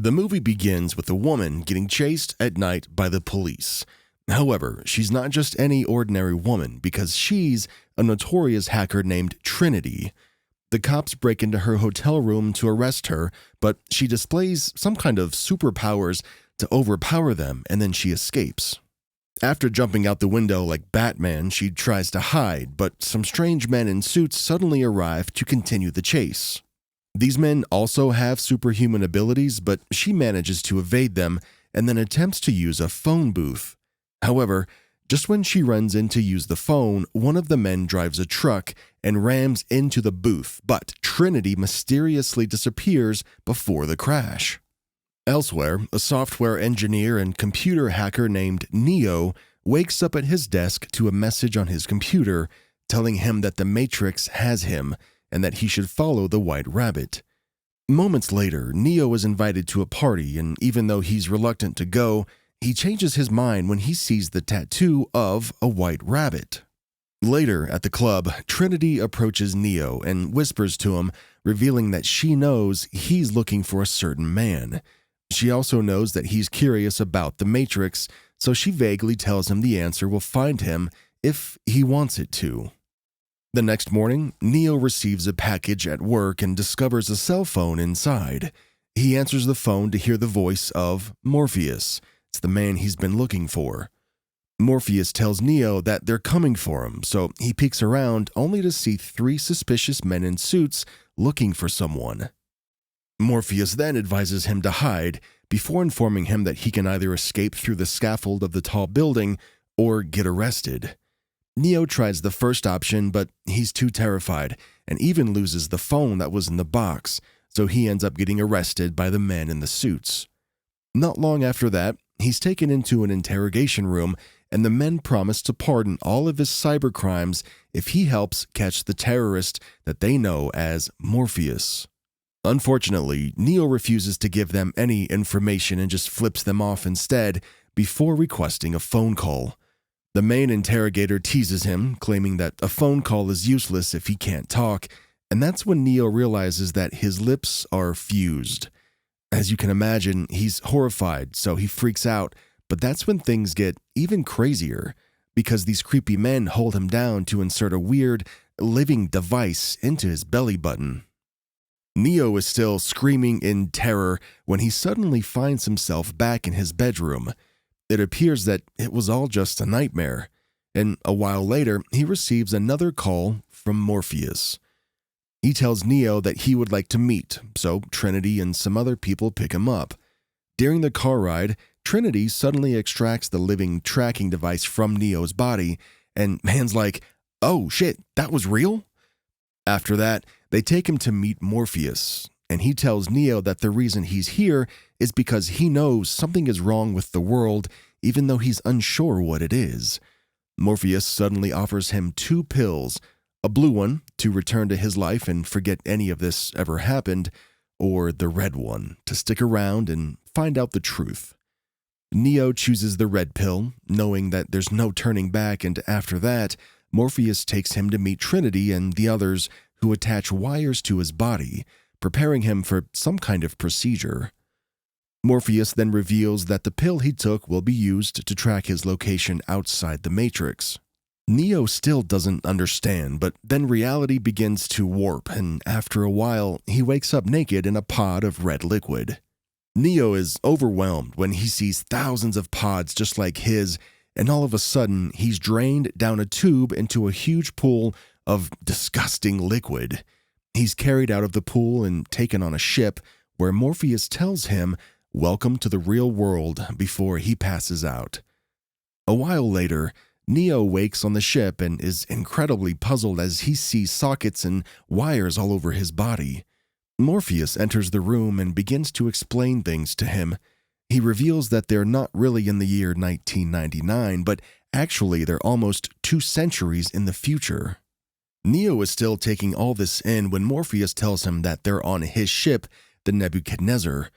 The movie begins with a woman getting chased at night by the police. However, she's not just any ordinary woman because she's a notorious hacker named Trinity. The cops break into her hotel room to arrest her, but she displays some kind of superpowers to overpower them, and then she escapes. After jumping out the window like Batman, she tries to hide, but some strange men in suits suddenly arrive to continue the chase. These men also have superhuman abilities, but she manages to evade them and then attempts to use a phone booth. However, just when she runs in to use the phone, one of the men drives a truck and rams into the booth, but Trinity mysteriously disappears before the crash. Elsewhere, a software engineer and computer hacker named Neo wakes up at his desk to a message on his computer telling him that the Matrix has him and that he should follow the White Rabbit. Moments later, Neo is invited to a party, and even though he's reluctant to go, he changes his mind when he sees the tattoo of a white rabbit. Later, at the club, Trinity approaches Neo and whispers to him, revealing that she knows he's looking for a certain man. She also knows that he's curious about the Matrix, so she vaguely tells him the answer will find him if he wants it to. The next morning, Neo receives a package at work and discovers a cell phone inside. He answers the phone to hear the voice of Morpheus. It's the man he's been looking for. Morpheus tells Neo that they're coming for him, so he peeks around only to see 3 suspicious men in suits looking for someone. Morpheus then advises him to hide before informing him that he can either escape through the scaffold of the tall building or get arrested. Neo tries the first option, but he's too terrified and even loses the phone that was in the box, so he ends up getting arrested by the men in the suits. Not long after that, he's taken into an interrogation room, and the men promise to pardon all of his cybercrimes if he helps catch the terrorist that they know as Morpheus. Unfortunately, Neo refuses to give them any information and just flips them off instead before requesting a phone call. The main interrogator teases him, claiming that a phone call is useless if he can't talk, and that's when Neo realizes that his lips are fused. As you can imagine, he's horrified, so he freaks out, but that's when things get even crazier, because these creepy men hold him down to insert a weird, living device into his belly button. Neo is still screaming in terror when he suddenly finds himself back in his bedroom. It appears that it was all just a nightmare, and a while later, he receives another call from Morpheus. He tells Neo that he would like to meet, so Trinity and some other people pick him up. During the car ride, Trinity suddenly extracts the living tracking device from Neo's body, and man's like, "Oh shit, that was real?" After that, they take him to meet Morpheus, and he tells Neo that the reason he's here is because he knows something is wrong with the world, even though he's unsure what it is. Morpheus suddenly offers him 2 pills, a blue one to return to his life and forget any of this ever happened, or the red one to stick around and find out the truth. Neo chooses the red pill, knowing that there's no turning back, and after that, Morpheus takes him to meet Trinity and the others who attach wires to his body, preparing him for some kind of procedure. Morpheus then reveals that the pill he took will be used to track his location outside the Matrix. Neo still doesn't understand, but then reality begins to warp, and after a while, he wakes up naked in a pod of red liquid. Neo is overwhelmed when he sees thousands of pods just like his, and all of a sudden, he's drained down a tube into a huge pool of disgusting liquid. He's carried out of the pool and taken on a ship where Morpheus tells him, "Welcome to the real world," before he passes out. A while later, Neo wakes on the ship and is incredibly puzzled as he sees sockets and wires all over his body. Morpheus enters the room and begins to explain things to him. He reveals that they're not really in the year 1999, but actually they're almost 2 centuries in the future. Neo is still taking all this in when Morpheus tells him that they're on his ship, the Nebuchadnezzar.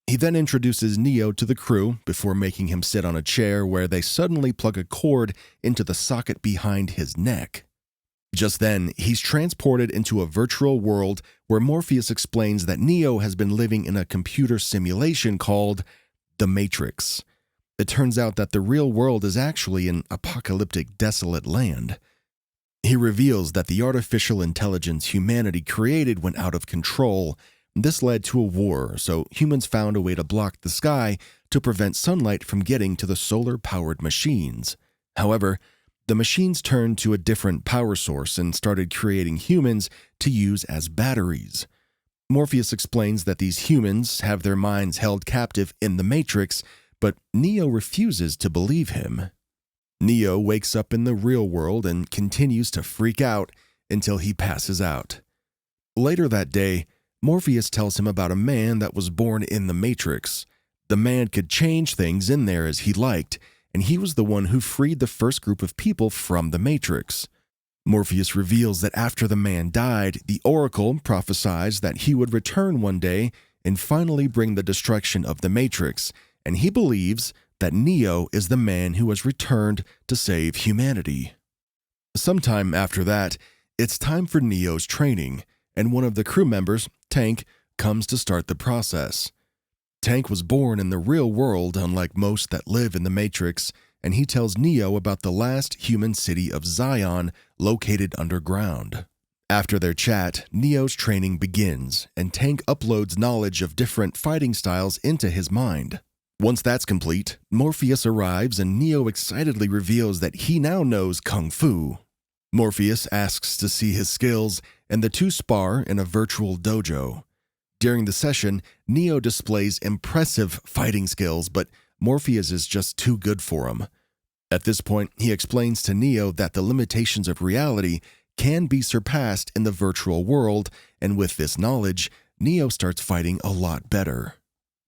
He then introduces Neo to the crew before making him sit on a chair where they suddenly plug a cord into the socket behind his neck. Just then, he's transported into a virtual world where Morpheus explains that Neo has been living in a computer simulation called the Matrix. It turns out that the real world is actually an apocalyptic, desolate land. He reveals that the artificial intelligence humanity created went out of control. This led to a war, so humans found a way to block the sky to prevent sunlight from getting to the solar-powered machines. However, the machines turned to a different power source and started creating humans to use as batteries. Morpheus explains that these humans have their minds held captive in the Matrix, but Neo refuses to believe him. Neo wakes up in the real world and continues to freak out until he passes out. Later that day, Morpheus tells him about a man that was born in the Matrix. The man could change things in there as he liked, and he was the one who freed the first group of people from the Matrix. Morpheus reveals that after the man died, the Oracle prophesies that he would return one day and finally bring the destruction of the Matrix, and he believes that Neo is the man who has returned to save humanity. Sometime after that, it's time for Neo's training, and one of the crew members, Tank, comes to start the process. Tank was born in the real world, unlike most that live in the Matrix, and he tells Neo about the last human city of Zion located underground. After their chat, Neo's training begins, and Tank uploads knowledge of different fighting styles into his mind. Once that's complete, Morpheus arrives and Neo excitedly reveals that he now knows Kung Fu. Morpheus asks to see his skills, and the two spar in a virtual dojo. During the session, Neo displays impressive fighting skills, but Morpheus is just too good for him. At this point, he explains to Neo that the limitations of reality can be surpassed in the virtual world, and with this knowledge, Neo starts fighting a lot better.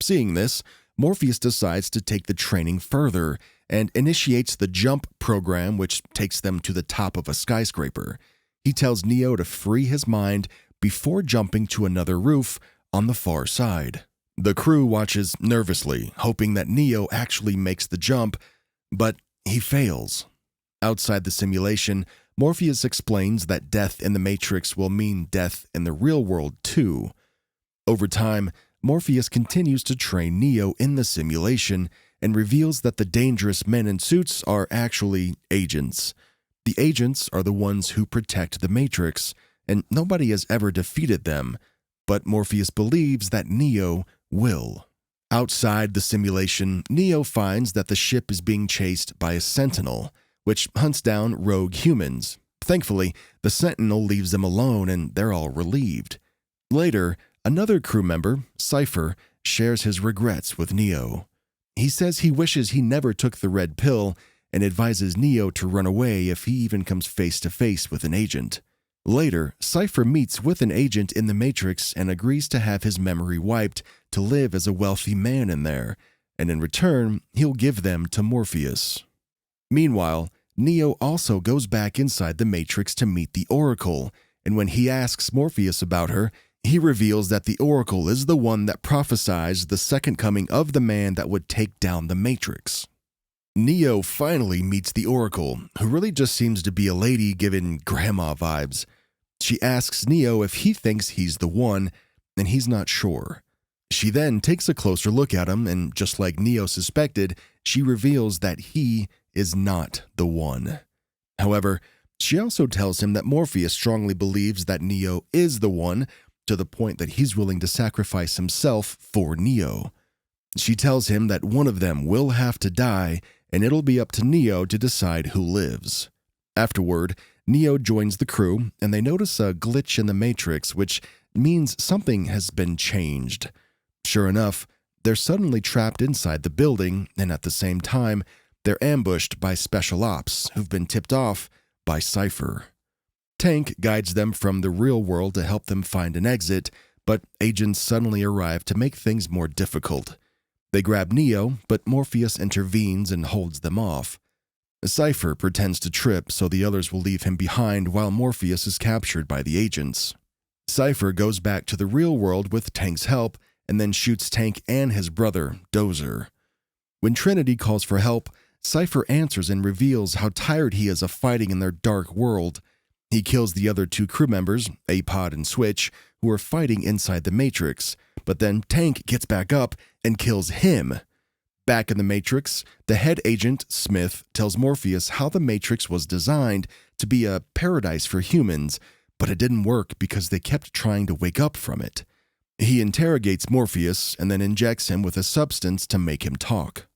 Seeing this, Morpheus decides to take the training further and initiates the jump program, which takes them to the top of a skyscraper. He tells Neo to free his mind before jumping to another roof on the far side. The crew watches nervously, hoping that Neo actually makes the jump, but he fails. Outside the simulation, Morpheus explains that death in the Matrix will mean death in the real world too. Over time, Morpheus continues to train Neo in the simulation and reveals that the dangerous men in suits are actually agents. The agents are the ones who protect the Matrix, and nobody has ever defeated them, but Morpheus believes that Neo will. Outside the simulation, Neo finds that the ship is being chased by a Sentinel, which hunts down rogue humans. Thankfully, the Sentinel leaves them alone and they're all relieved. Later, another crew member, Cypher, shares his regrets with Neo. He says he wishes he never took the red pill and advises Neo to run away if he even comes face to face with an agent. Later, Cypher meets with an agent in the Matrix and agrees to have his memory wiped to live as a wealthy man in there, and in return, he'll give them to Morpheus. Meanwhile, Neo also goes back inside the Matrix to meet the Oracle, and when he asks Morpheus about her, he reveals that the Oracle is the one that prophesies the second coming of the man that would take down the Matrix. Neo finally meets the Oracle, who really just seems to be a lady giving grandma vibes. She asks Neo if he thinks he's the one, and he's not sure. She then takes a closer look at him, and just like Neo suspected, she reveals that he is not the one. However, she also tells him that Morpheus strongly believes that Neo is the one, to the point that he's willing to sacrifice himself for Neo. She tells him that one of them will have to die, and it'll be up to Neo to decide who lives. Afterward, Neo joins the crew, and they notice a glitch in the Matrix, which means something has been changed. Sure enough, they're suddenly trapped inside the building, and at the same time, they're ambushed by special ops who've been tipped off by Cypher. Tank guides them from the real world to help them find an exit, but agents suddenly arrive to make things more difficult. They grab Neo, but Morpheus intervenes and holds them off. Cypher pretends to trip so the others will leave him behind while Morpheus is captured by the agents. Cypher goes back to the real world with Tank's help and then shoots Tank and his brother, Dozer. When Trinity calls for help, Cypher answers and reveals how tired he is of fighting in their dark world. He kills the other two crew members, Apod and Switch, who are fighting inside the Matrix, but then Tank gets back up and kills him. Back in the Matrix, the head agent, Smith, tells Morpheus how the Matrix was designed to be a paradise for humans, but it didn't work because they kept trying to wake up from it. He interrogates Morpheus and then injects him with a substance to make him talk.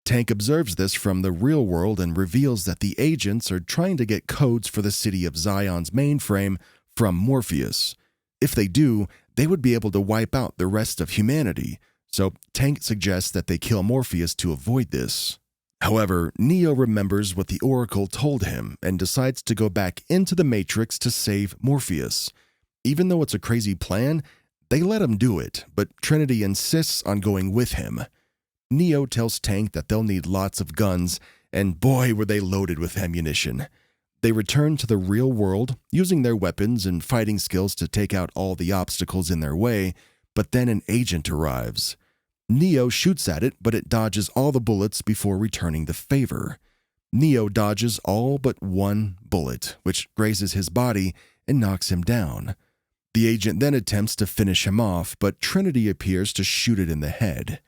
Tank observes this from the real world and reveals that the agents are trying to get codes for the city of Zion's mainframe from Morpheus. If they do, they would be able to wipe out the rest of humanity, so Tank suggests that they kill Morpheus to avoid this. However, Neo remembers what the Oracle told him and decides to go back into the Matrix to save Morpheus. Even though it's a crazy plan, they let him do it, but Trinity insists on going with him. Neo tells Tank that they'll need lots of guns, and boy were they loaded with ammunition. They return to the real world, using their weapons and fighting skills to take out all the obstacles in their way, but then an agent arrives. Neo shoots at it, but it dodges all the bullets before returning the favor. Neo dodges all but one bullet, which grazes his body and knocks him down. The agent then attempts to finish him off, but Trinity appears to shoot it in the head.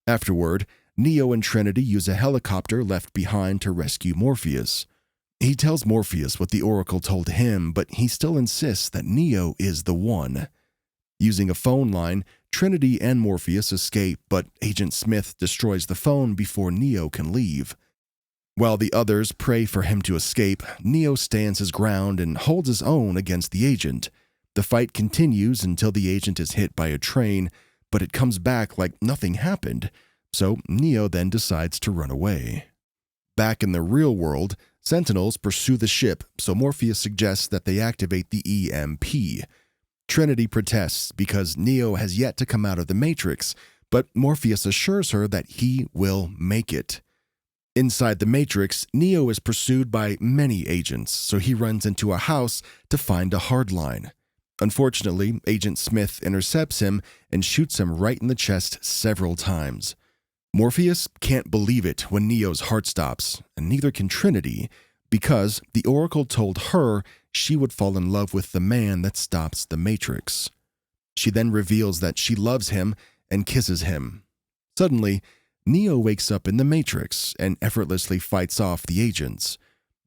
Afterward, Neo and Trinity use a helicopter left behind to rescue Morpheus. He tells Morpheus what the Oracle told him, but he still insists that Neo is the one. Using a phone line, Trinity and Morpheus escape, but Agent Smith destroys the phone before Neo can leave. While the others pray for him to escape, Neo stands his ground and holds his own against the agent. The fight continues until the agent is hit by a train, but it comes back like nothing happened, so Neo then decides to run away. Back in the real world, Sentinels pursue the ship, so Morpheus suggests that they activate the EMP. Trinity protests because Neo has yet to come out of the Matrix, but Morpheus assures her that he will make it. Inside the Matrix, Neo is pursued by many agents, so he runs into a house to find a hardline. Unfortunately, Agent Smith intercepts him and shoots him right in the chest several times. Morpheus can't believe it when Neo's heart stops, and neither can Trinity, because the Oracle told her she would fall in love with the man that stops the Matrix. She then reveals that she loves him and kisses him. Suddenly, Neo wakes up in the Matrix and effortlessly fights off the agents.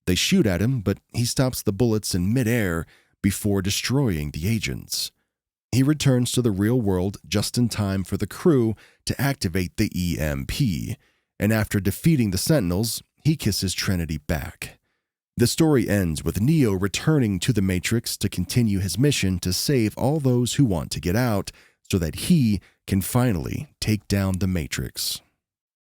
They shoot at him, but he stops the bullets in midair before destroying the agents. He returns to the real world just in time for the crew to activate the EMP, and after defeating the Sentinels, he kisses Trinity back. The story ends with Neo returning to the Matrix to continue his mission to save all those who want to get out so that he can finally take down the Matrix.